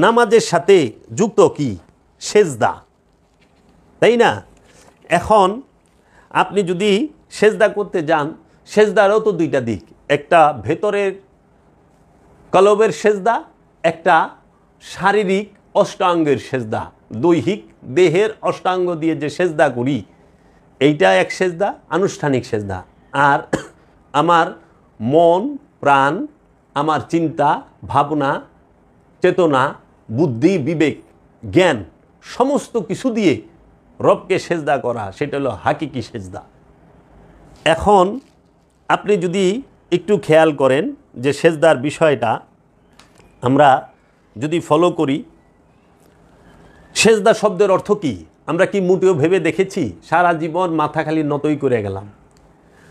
নামাজের সাথে যুক্ত কি? সেজদা, তাই না? এখন আপনি যদি সেজদা করতে যান, সেজদারও তো দুইটা দিক, একটা ভেতরের কলবের সেজদা, একটা শারীরিক অষ্টাঙ্গের সেজদা, দৈহিক দেহের অষ্টাঙ্গ দিয়ে যে সেজদা করি এইটা এক সেজদা, আনুষ্ঠানিক সেজদা। আর আমার মন প্রাণ, আমার চিন্তা ভাবনা চেতনা বুদ্ধি বিবেক জ্ঞান সমস্ত কিছু দিয়ে রবকে সেজদা করা, সেটা হলো হাকিকি সেজদা। এখন আপনি যদি একটু খেয়াল করেন যে সেজদার বিষয়টা আমরা যদি ফলো করি, সেজদা শব্দের অর্থ কি আমরা কি মোটেও ভেবে দেখেছি? সারা জীবন মাথা খালি নতই করে গেলাম।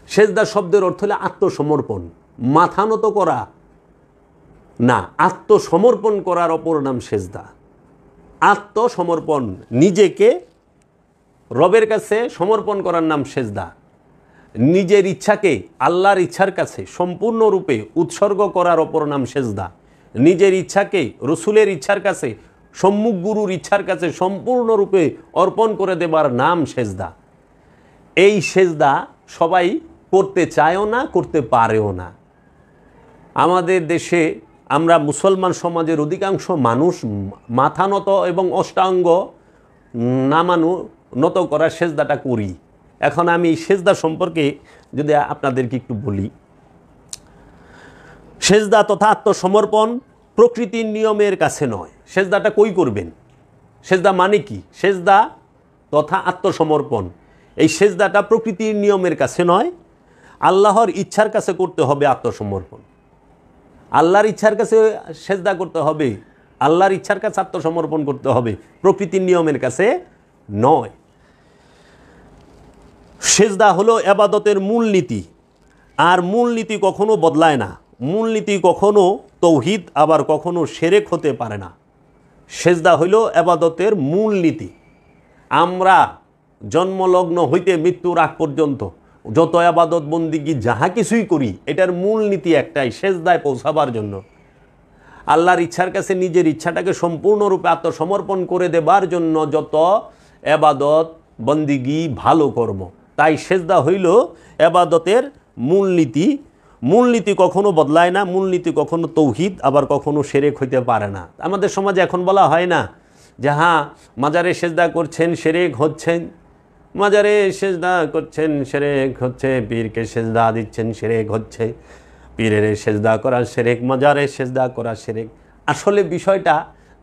সেজদা শব্দের অর্থ হলো আত্মসমর্পণ, মাথা নত করা না, আত্মসমর্পণ করার অপর নাম সেজদা। আত্মসমর্পণ, নিজেকে রবের কাছে সমর্পণ করার নাম সেজদা। নিজের ইচ্ছাকে আল্লাহর ইচ্ছার কাছে সম্পূর্ণরূপে উৎসর্গ করার অপর নাম সেজদা। নিজের ইচ্ছাকে রসুলের ইচ্ছার কাছে, সম্মুখ গুরুর ইচ্ছার কাছে সম্পূর্ণরূপে অর্পণ করে দেবার নাম সেজদা। এই সেজদা সবাই করতে চায়ও না, করতে পারেও না। আমাদের দেশে আমরা মুসলমান সমাজের অধিকাংশ মানুষ মাথা নত এবং অষ্টাঙ্গ নামানো নত করার সেজদাটা করি। এখন আমি এই সেজদা সম্পর্কে যদি আপনাদেরকে একটু বলি, সেজদা তথা আত্মসমর্পণ প্রকৃতির নিয়মের কাছে নয়। সেজদাটা কই করবেন? সেজদা মানে কি? সেজদা তথা আত্মসমর্পণ, এই সেজদাটা প্রকৃতির নিয়মের কাছে নয়, আল্লাহর ইচ্ছার কাছে করতে হবে আত্মসমর্পণ। আল্লাহর ইচ্ছার কাছে সেজদা করতে হবে, আল্লাহর ইচ্ছার কাছে আত্মসমর্পণ করতে হবে, প্রকৃতির নিয়মের কাছে নয়। সেজদা হলো ইবাদতের মূলনীতি, আর মূলনীতি কখনো বদলায় না। মূলনীতি কখনো তৌহিদ আবার কখনো শিরক হতে পারে না। সেজদা হইল ইবাদতের মূলনীতি। আমরা জন্মলগ্ন হইতে মৃত্যুর আগ পর্যন্ত যত ইবাদত বন্দিগি যাহা কিছুই করি, এটার মূলনীতি একটাই, সেজদায় পৌঁছাবার জন্য, আল্লাহর ইচ্ছার কাছে নিজের ইচ্ছাটাকে সম্পূর্ণরূপে আত্মসমর্পণ করে দেবার জন্য যত ইবাদত বন্দিগি ভালো কর্ম। তাই সেজদা হইল ইবাদতের মূলনীতি। মূলনীতি কখনো বদলায় না, মূলনীতি কখনো তৌহিদ আবার কখনো শিরক হইতে পারে না। আমাদের সমাজে এখন বলা হয় না যে হ্যাঁ মাজারে সেজদা করছেন শিরক হচ্ছেন, মাজারে সেজদা করছেন শিরক হচ্ছে, পীরকে সেজদা দিচ্ছেন শিরক হচ্ছে, পীরের সেজদা করা শিরক, মাজারে সেজদা করা শিরক। আসলে বিষয়টা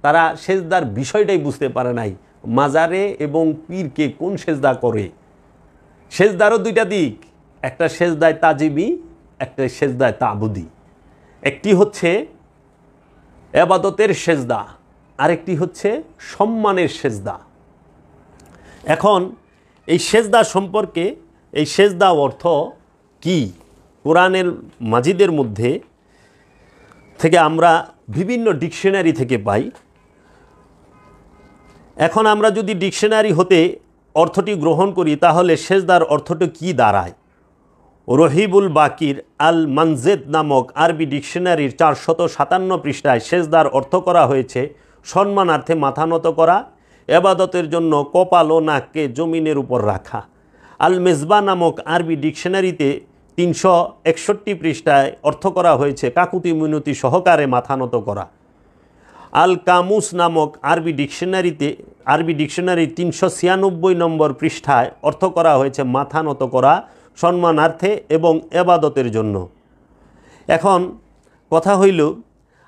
তারা সেজদার বিষয়টাই বুঝতে পারে নাই, মাজারে এবং পীরকে কোন সেজদা করে। সেজদারও দুইটা দিক, একটা সেজদায় তাজিবি, একটা সেজদায় তাবুদি। একটি হচ্ছে ইবাদতের সেজদা, আরেকটি হচ্ছে সম্মানের সেজদা। এখন এই সেজদা সম্পর্কে, এই সেজদা অর্থ কি কোরআনের মাজিদের মধ্যে থেকে আমরা বিভিন্ন ডিকশনারি থেকে পাই। এখন আমরা যদি ডিকশনারি হতে অর্থটি গ্রহণ করি তাহলে সেজদার অর্থটি কি দাঁড়ায়? রহিবুল বাকির আল মানজেদ নামক আরবি ডিকশনারির 457 পৃষ্ঠায় সেজদার অর্থ করা হয়েছে সম্মানার্থে মাথা নত করা, ইবাদতের জন্য কপাল ও নাককে জমিনের উপর রাখা। আল মেজবা নামক আরবি ডিকশনারিতে 361 পৃষ্ঠায় অর্থ করা হয়েছে কাকুতি মিনতি সহকারে মাথা নত করা। আল কামুস নামক আরবি ডিকশনারি 396 নম্বর পৃষ্ঠায় অর্থ করা হয়েছে মাথা নত করা সম্মানার্থে এবং ইবাদতের জন্য। এখন কথা হইল,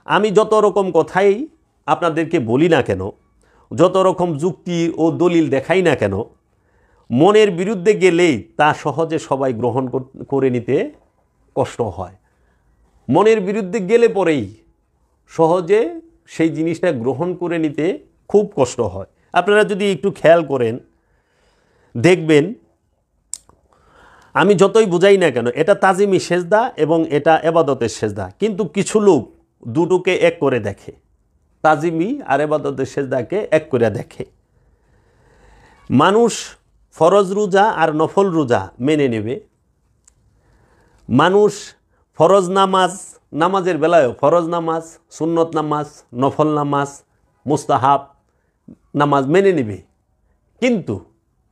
আমি যত রকম কথাই আপনাদেরকে বলি না কেন, যত রকম যুক্তি ও দলিল দেখাই না কেন, মনের বিরুদ্ধে গেলেই তা সহজে সবাই গ্রহণ করে নিতে কষ্ট হয়। মনের বিরুদ্ধে গেলে পরেই সহজে সেই জিনিসটা গ্রহণ করে নিতে খুব কষ্ট হয়। আপনারা যদি একটু খেয়াল করেন দেখবেন, আমি যতই বুঝাই না কেন এটা তাজিমি সেজদা এবং এটা ইবাদতের সেজদা, কিন্তু কিছু লোক দুটোকে এক করে দেখে, তাজিমি আর ইবাদতের সেজদাকে এক করে দেখে। মানুষ ফরজ রোজা আর নফল রোজা মেনে নেবে, মানুষ ফরজ নামাজের বেলায়ও ফরজ নামাজ, সুন্নত নামাজ, নফল নামাজ, মুস্তাহাব নামাজ মেনে নেবে, কিন্তু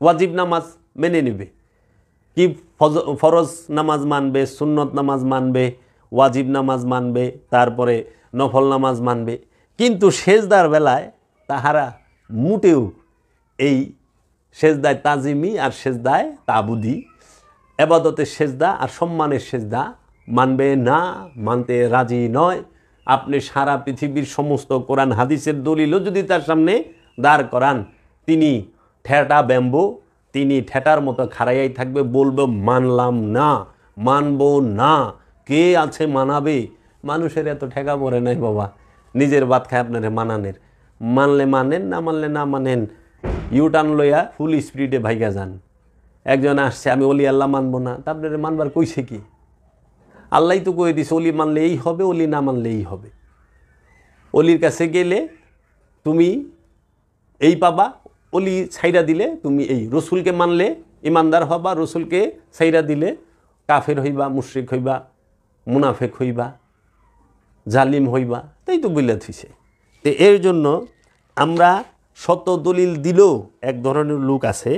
ওয়াজিব নামাজ মেনে নেবে। কি ফরজ নামাজ মানবে, সুন্নত নামাজ মানবে, ওয়াজিব নামাজ মানবে, তারপরে নফল নামাজ মানবে, কিন্তু সেজদার বেলায় তাহারা মোটেও এই সেজদায় তাজিমি আর সেজদায় তাবুদি, এবাদতের সেজদা আর সম্মানের সেজদা মানবে না, মানতে রাজি নয়। আপনি সারা পৃথিবীর সমস্ত কোরআন হাদিসের দলিলও যদি তার সামনে দাঁড় করান, তিনি ঠেটা ব্যাম্বো, তিনি ঠেটার মতো খাড়াইয়াই থাকবে, বলবে মানলাম না, মানব না। কে আছে মানাবে? মানুষের এত ঠেকা পড়ে নাই বাবা, নিজের বাদ খায় আপনারে মানানের। মানলে মানেন, না মানলে না মানেন, ইউটার্ন লইয়া ফুল স্পিডে ভাইগা যান। একজন আসছে, আমি অলি আল্লাহ মানবো না, তা আপনারে মানবার কইছে কি? আল্লাহ তো কয়ে দিছে অলি মানলে এই হবে, অলি না মানলে এই হবে। অলির কাছে গেলে তুমি এই পাবা, অলি ছাইরা দিলে তুমি এই। রসুলকে মানলে ইমানদার হবা, রসুলকে ছাইরা দিলে কাফের হইবা, মুশরিক হইবা, মুনাফেক হইবা, জালিম হইবা। তাই তো বইলা থইছে। তো এর জন্য আমরা শত দলিল দিলেও এক ধরনের লোক আছে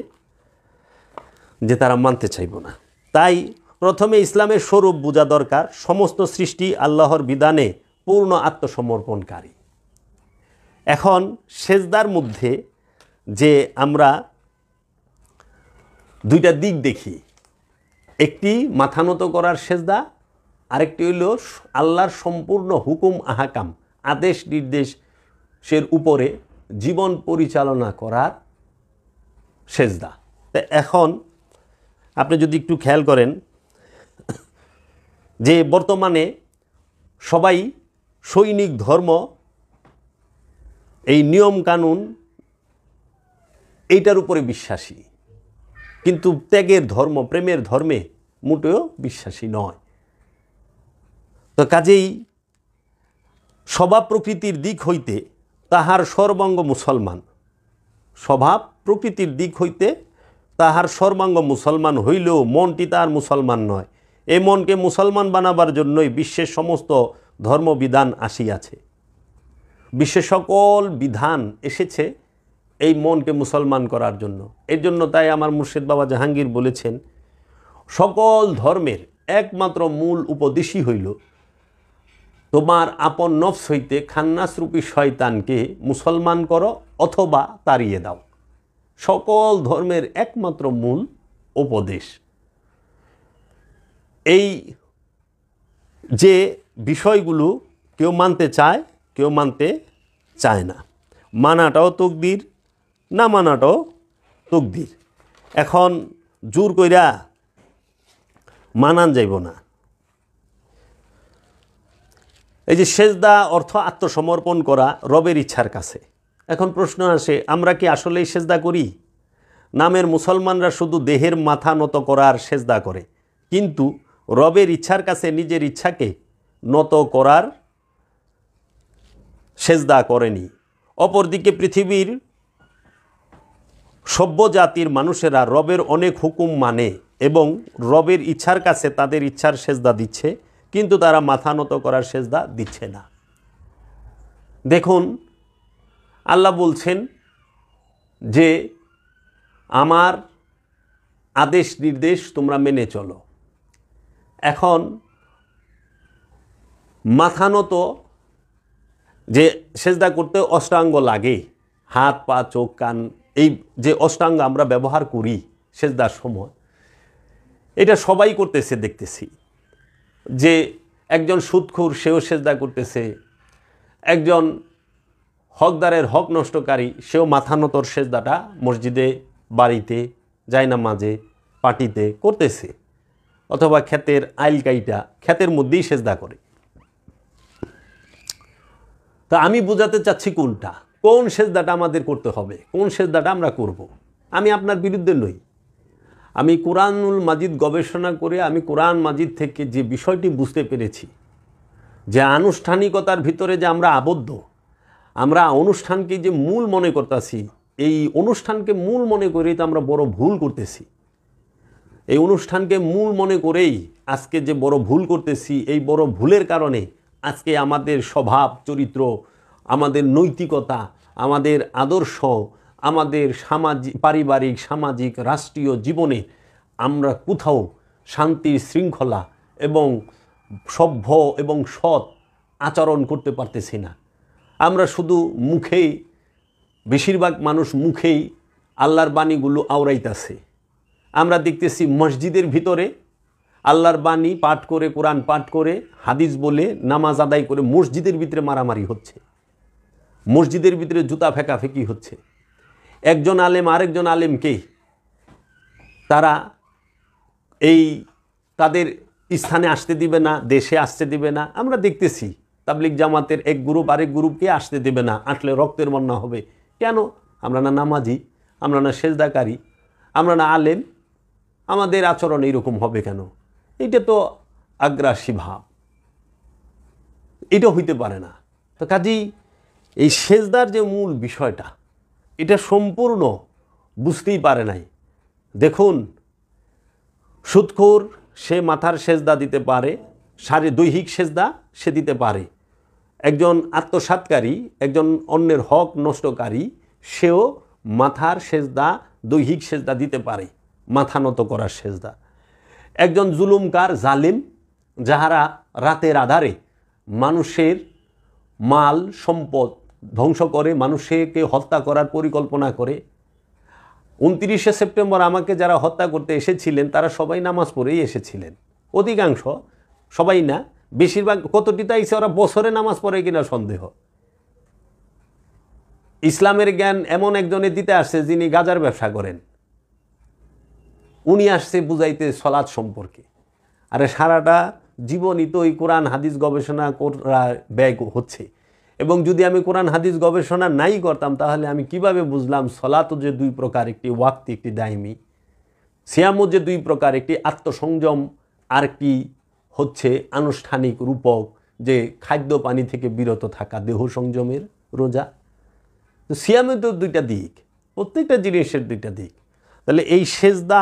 যে তারা মানতে চাইব না। তাই প্রথমে ইসলামের স্বরূপ বোঝা দরকার। সমস্ত সৃষ্টি আল্লাহর বিধানে পূর্ণ আত্মসমর্পণকারী। এখন সেজদার মধ্যে যে আমরা দুইটা দিক দেখি, একটি মাথা নত করার সেজদা, আরেকটি হইল আল্লাহর সম্পূর্ণ হুকুম আহকাম, আদেশ নির্দেশের উপরে জীবন পরিচালনা করার সেজদা। তো এখন আপনি যদি একটু খেয়াল করেন যে বর্তমানে সবাই সৈনিক ধর্ম, এই নিয়ম কানুন এইটার উপরে বিশ্বাসী, কিন্তু ত্যাগের ধর্ম, প্রেমের ধর্মে মোটেও বিশ্বাসী নয়। তো কাজেই স্বভাব প্রকৃতির দিক হইতে তাহার সর্বাঙ্গ মুসলমান, স্বভাব প্রকৃতির দিক হইতে তাহার সর্বাঙ্গ মুসলমান হইলেও মনটি তার মুসলমান নয়। এই মনকে মুসলমান বানাবার জন্যই বিশ্বের সমস্ত ধর্মবিধান আসিয়াছে। বিশ্বের সকল বিধান এসেছে এই মনকে মুসলমান করার জন্য। এর জন্য তাই আমার মুর্শিদ বাবা জাহাঙ্গীর বলেছেন, সকল ধর্মের একমাত্র মূল উপদেশই হইল তোমার আপন নফস হইতে খান্নাসরূপী শয়তানকে মুসলমান করো অথবা তাড়িয়ে দাও। সকল ধর্মের একমাত্র মূল উপদেশ। এই যে বিষয়গুলো কেউ মানতে চায়, কেউ মানতে চায় না। মানাটাও তকদির, না মানাটাও তকদির। এখন জোর কইরা মানান যাইব না। এই যে সেজদা অর্থ আত্মসমর্পণ করা রবের ইচ্ছার কাছে। এখন প্রশ্ন আসে, আমরা কি আসলেই সেজদা করি? নামের মুসলমানরা শুধু দেহের মাথা নত করার সেজদা করে, কিন্তু রবের ইচ্ছার কাছে নিজের ইচ্ছাকে নত করার সেজদা করেনি। অপরদিকে পৃথিবীর সভ্য জাতির মানুষেরা রবের অনেক হুকুম মানে এবং রবের ইচ্ছার কাছে তাদের ইচ্ছার সেজদা দিচ্ছে, কিন্তু তারা মাথা নত করার সেজদা দিচ্ছে না। দেখুন, আল্লাহ বলছেন যে আমার আদেশ নির্দেশ তোমরা মেনে চলো। এখন মাথা নত যে সেজদা করতে অষ্টাঙ্গ লাগে, হাত পা চোখ কান, এই যে অষ্টাঙ্গ আমরা ব্যবহার করি সেজদার সময়, এটা সবাই করতেছে দেখতেছি। যে একজন সুদখোর সেও সেজদা করতেছে, একজন হকদারের হক নষ্টকারী সেও মাথা নতর সেজদাটা মসজিদে, বাড়িতে, জায়নামাজে, পার্টিতে করতেছে, অথবা ক্ষেতের আইল কাইটা ক্ষেতের মধ্যেই সেজদা করে। তা আমি বোঝাতে চাচ্ছি কোনটা, কোন সেজদাটা আমাদের করতে হবে, কোন সেজদাটা আমরা করব। আমি আপনার বিরুদ্ধে নই। আমি কোরআনুল মাজিদ গবেষণা করে আমি কোরআন মাজিদ থেকে যে বিষয়টি বুঝতে পেরেছি, যে আনুষ্ঠানিকতার ভিতরে যে আমরা আবদ্ধ, আমরা অনুষ্ঠানকে যে মূল মনে করতেছি, এই অনুষ্ঠানকে মূল মনে করেই তো আমরা বড় ভুল করতেছি। এই অনুষ্ঠানকে মূল মনে করেই আজকে যে বড় ভুল করতেছি, এই বড় ভুলের কারণে আজকে আমাদের স্বভাব চরিত্র, আমাদের নৈতিকতা, আমাদের আদর্শ, আমাদের সামাজিক, পারিবারিক, সামাজিক, রাষ্ট্রীয় জীবনে আমরা কোথাও শান্তি, শৃঙ্খলা এবং সভ্য এবং সৎ আচরণ করতে পারতেছি না। আমরা শুধু মুখেই, বেশিরভাগ মানুষ মুখেই আল্লাহর বাণীগুলো আওড়াইতেছে। আমরা দেখতেছি মসজিদের ভিতরে আল্লাহর বাণী পাঠ করে, কোরআন পাঠ করে, হাদিস বলে নামাজ আদায় করে মসজিদের ভিতরে মারামারি হচ্ছে, মসজিদের ভিতরে জুতা ফেঁকাফেঁকি হচ্ছে। একজন আলেম আরেকজন আলেমকে তারা তাদের স্থানে আসতে দিবে না, দেশে আসতে দিবে না। আমরা দেখতেছি তাবলিগ জামাতের এক গ্রুপ আরেক গ্রুপকে আসতে দেবে না, আসলে রক্তের বন্যা হবে। কেন? আমরা না নামাজি, আমরা না সেজদাকারী, আমরা না আলেম, আমাদের আচরণ এইরকম হবে কেন? এটা তো আগ্রাসী ভাব, এটা হইতে পারে না। তো কাজেই এই সেজদার যে মূল বিষয়টা, এটা সম্পূর্ণ বুঝতেই পারে নাই। দেখুন, সুদখোর সে মাথার সেজদা দিতে পারে, দৈহিক সেজদা সে দিতে পারে। একজন আত্মসাৎকারী, একজন অন্যের হক নষ্টকারী, সেও মাথার সেজদা, দৈহিক সেজদা দিতে পারে, মাথা নত করার সেজদা। একজন জুলুমকার, জালিম, যাহারা রাতের আধারে মানুষের মাল সম্পদ ধ্বংস করে, মানুষকে হত্যা করার পরিকল্পনা করে। 29শে সেপ্টেম্বর আমাকে যারা হত্যা করতে এসেছিলেন তারা সবাই নামাজ পড়েই এসেছিলেন, অধিকাংশ, সবাই না, বেশিরভাগ। কতটিতে আইসে ওরা বছরে নামাজ পড়ে কিনা সন্দেহ। ইসলামের জ্ঞান এমন একজনে দিতে আসছে যিনি গাজার ব্যবসা করেন, উনি আসছে বুঝাইতে সলাৎ সম্পর্কে। আরে সারাটা জীবনই তো ওই কোরআন হাদিস গবেষণা করা ব্যয় হচ্ছে। এবং যদি আমি কোরআন হাদিস গবেষণা নাই করতাম তাহলে আমি কিভাবে বুঝলাম সলাতও যে দুই প্রকার, একটি ওয়াক্তি, একটি দাইমি। সিয়ামও যে দুই প্রকার, একটি আত্মসংযম আর কি হচ্ছে আনুষ্ঠানিক রূপক, যে খাদ্য পানি থেকে বিরত থাকা, দেহ সংযমের রোজা। তো সিয়ামে তো দুইটা দিক, প্রত্যেকটা জিনিসের দুইটা দিক। তাহলে এই সেজদা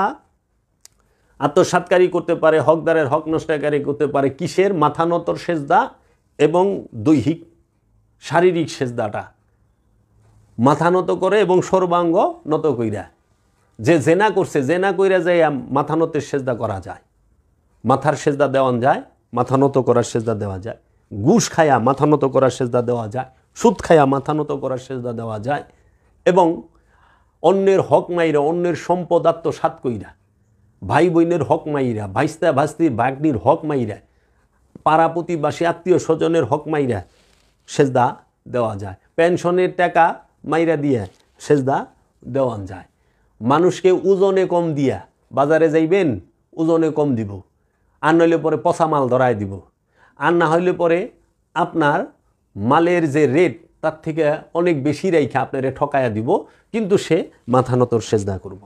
আত্মসাৎকারী করতে পারে, হকদারের হক নষ্টকারী করতে পারে। কিসের? মাথা নতর সেজদা এবং দৈহিক শারীরিক সেজদাটা মাথা নত করে এবং সর্বাঙ্গ নত কইরা। যে জেনা করছে, জেনা কইরা যায় মাথা নতের সেজদা করা যায়, মাথার সেজদা দেওয়া যায়, মাথা নত করার সেজদা দেওয়া যায়। ঘুষ খায়া মাথা নত করার সেজদা দেওয়া যায়, সুদ খায়া মাথা নত করার সেজদা দেওয়া যায়। এবং অন্যের হক মাইরা, অন্যের সম্পদ আত্মসাৎ কইরা, ভাই বোনের হক মাইরা, ভাইস্তা ভাস্তির ভাগ্নির হক মাইরা, পাড়া প্রতিবাসী আত্মীয় স্বজনের হক মাইরা সেজদা দেওয়া যায়। পেনশনের টাকা মাইরা দিয়ে সেজদা দেওয়া যায়। মানুষকে ওজনে কম দিয়া, বাজারে যাইবেন ওজনে কম দিব, আর নইলে পরে পচা মাল ধরায় দিব, আর না হইলে পরে আপনার মালের যে রেট তার থেকে অনেক বেশি রেখে আপনারে ঠকায়া দিব, কিন্তু সে মাথা নতর সেজদা করব।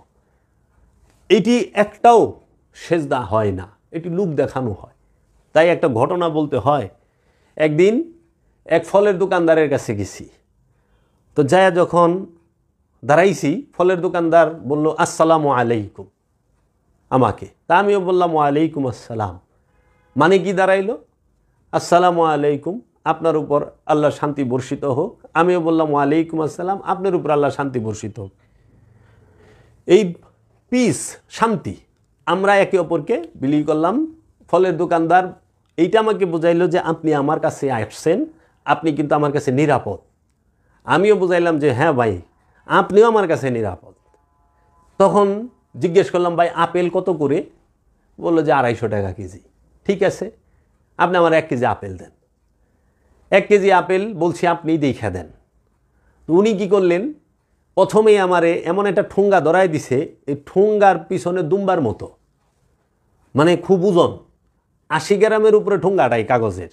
এটি একটাও সেজদা হয় না, এটি লোক দেখানো হয়। তাই একটা ঘটনা বলতে হয়। একদিন এক ফলের দোকানদারের কাছে গেছি, তো যায় যখন দাঁড়াইছি, ফলের দোকানদার বলল আসসালামু আলাইকুম আমাকে। তা আমিও বললাম ওয়ালাইকুম আসসালাম। মানে কি দাঁড়াইলো? আসসালামু আলাইকুম, আপনার উপর আল্লাহ শান্তি বর্ষিত হোক। আমিও বললাম ওয়ালাইকুম আসসালাম, আপনার উপর আল্লাহ শান্তি বর্ষিত হোক। এই পিস, শান্তি, আমরা একে অপরকে বিলি করলাম। ফলের দোকানদার এইটা আমাকে বুঝাইলো যে আপনি আমার কাছে আসছেন, আপনি কিন্তু আমার কাছে নিরাপদ। আমিও বুঝাইলাম যে হ্যাঁ ভাই, আপনিও আমার কাছে নিরাপদ। তখন জিজ্ঞেস করলাম, ভাই আপেল কত করে? বললো যে 250 টাকা কেজি। ঠিক আছে, আপনি আমার 1 কেজি আপেল দেন। 1 কেজি আপেল বলছি আপনি দেখা দেন। উনি কি করলেন, প্রথমেই আমারে এমন একটা ঠোঙ্গা ধরাই দিছে, এই ঠোঙ্গার পিছনে দুম্বার মতো, মানে খুব ওজন, 80 গ্রামের উপরে ঠোঙ্গাটাই কাগজের।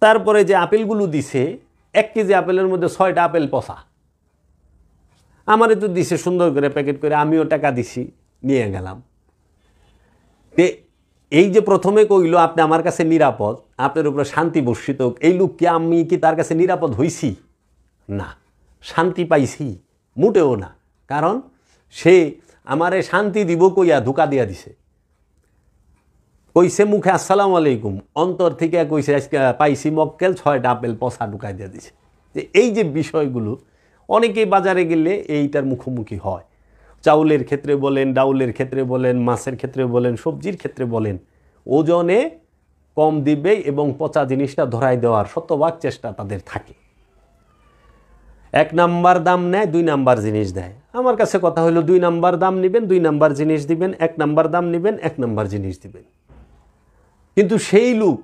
তারপরে যে আপেলগুলো দিছে, 1 কেজি আপেলের মধ্যে 6টা আপেল পচা। আমারে তো দিছে সুন্দর করে প্যাকেট করে, আমিও টাকা দিছি, নিয়ে গেলাম। এই যে প্রথমে কইল আপনি আমার কাছে নিরাপদ, আপনার উপরে শান্তি বর্ষিত, এই লোক কি, আমি কি তার কাছে নিরাপদ হইছি? না, শান্তি পাইছি মোটেও না। কারণ সে আমারে শান্তি দিব কইয়া ধোকা দিয়া দিছে। কইছে মুখে আসসালামু আলাইকুম, অন্তর থেকে কইছে আজকে পাইছি মক্কেল, 6টা আপেল পচা ঢুকাই দিয়া দিছে। যে এই যে বিষয়গুলো অনেকেই বাজারে গেলে এইটার মুখোমুখি হয়। চাউলের ক্ষেত্রে বলেন, ডাউলের ক্ষেত্রে বলেন, মাছের ক্ষেত্রে বলেন, সবজির ক্ষেত্রে বলেন, ওজনে কম দিবে এবং পচা জিনিসটা ধরাই দেওয়ার শতভাগ চেষ্টা তাদের থাকে। 1 নাম্বার দাম নেয়, 2 নাম্বার জিনিস দেয়। আমার কাছে কথা হলো 2 নাম্বার দাম নেবেন, 2 নাম্বার জিনিস দিবেন, 1 নাম্বার দাম নেবেন, 1 নাম্বার জিনিস দিবেন। কিন্তু সেই লোক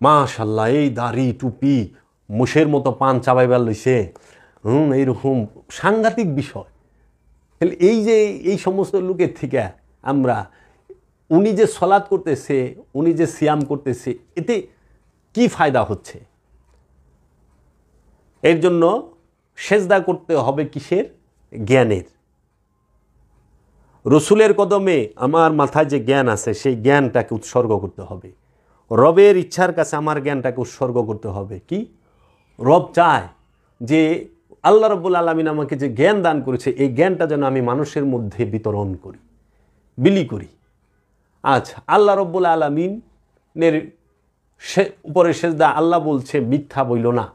মাশাআল্লাহ এই দাড়ি টুপি মুশের মতো পান চাবাইবার লইছে, এইরকম সাংঘাতিক বিষয়। এই যে এই সমস্ত লোকের থেকে আমরা, উনি যে সলাৎ করতেছে, উনি যে সিয়াম করতেছে, এতে কি ফায়দা হচ্ছে? এর জন্য সেজদা করতে হবে কিসের? জ্ঞানের। রসুলের কদমে আমার মাথায় যে জ্ঞান আছে সেই জ্ঞানটাকে উৎসর্গ করতে হবে। রবের ইচ্ছার কাছে আমার জ্ঞানটাকে উৎসর্গ করতে হবে। কি? রব চায় যে আল্লাহ রাব্বুল আলামিন আমাকে যে জ্ঞান দান করেছে, এই জ্ঞানটা যেন আমি মানুষের মধ্যে বিতরণ করি, বিলি করি। আচ্ছা, আল্লাহ রাব্বুল আলামিনের উপরে সেজদা, আল্লাহ বলছে মিথ্যা বইল না,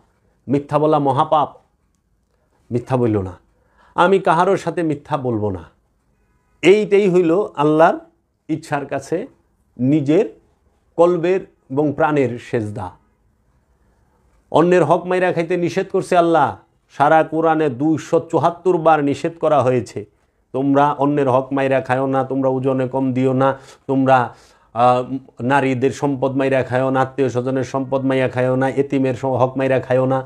মিথ্যা বলা মহাপাপ, মিথ্যা বইল না, আমি কাহারোর সাথে মিথ্যা বলবো না। এইটাই হইল আল্লাহর ইচ্ছার কাছে নিজের কলবের এবং প্রাণের সেজদা। অন্যের হক মাইরা খাইতে নিষেধ করছে আল্লাহ। সারা কোরআনে 274 বার নিষেধ করা হয়েছে, তোমরা অন্যের হক মাইরা খায়ো না, তোমরা ওজনে কম দিও না, তোমরা নারীদের সম্পদ মাইরা খায়ো না, আত্মীয় স্বজনের সম্পদ মাইরা খায়ো না, এতিমের হক মাইরা খায়ো না,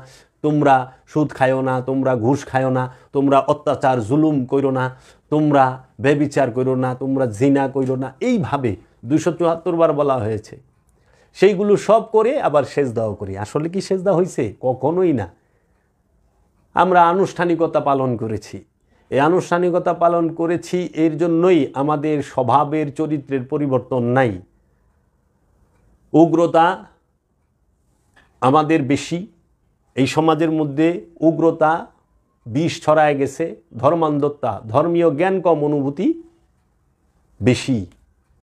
তোমরা সুদ খায়ো না, তোমরা ঘুষ খায়ো না, তোমরা অত্যাচার জুলুম করো না, তোমরা ব্যভিচার করো না, তোমরা জিনা করো না। এইভাবে 274 বার বলা হয়েছে। সেইগুলো সব করে আবার সেজদাও করি। আসলে কি সেজদা হয়েছে? কখনোই না। আমরা আনুষ্ঠানিকতা পালন করেছি। এই আনুষ্ঠানিকতা পালন করেছি, এর জন্যই আমাদের স্বভাবের চরিত্রের পরিবর্তন নাই। উগ্রতা আমাদের বেশি, এই সমাজের মধ্যে উগ্রতা বিষ ছড়ায় গেছে, ধর্মান্ধতা, ধর্মীয় জ্ঞান কম, অনুভূতি বেশি।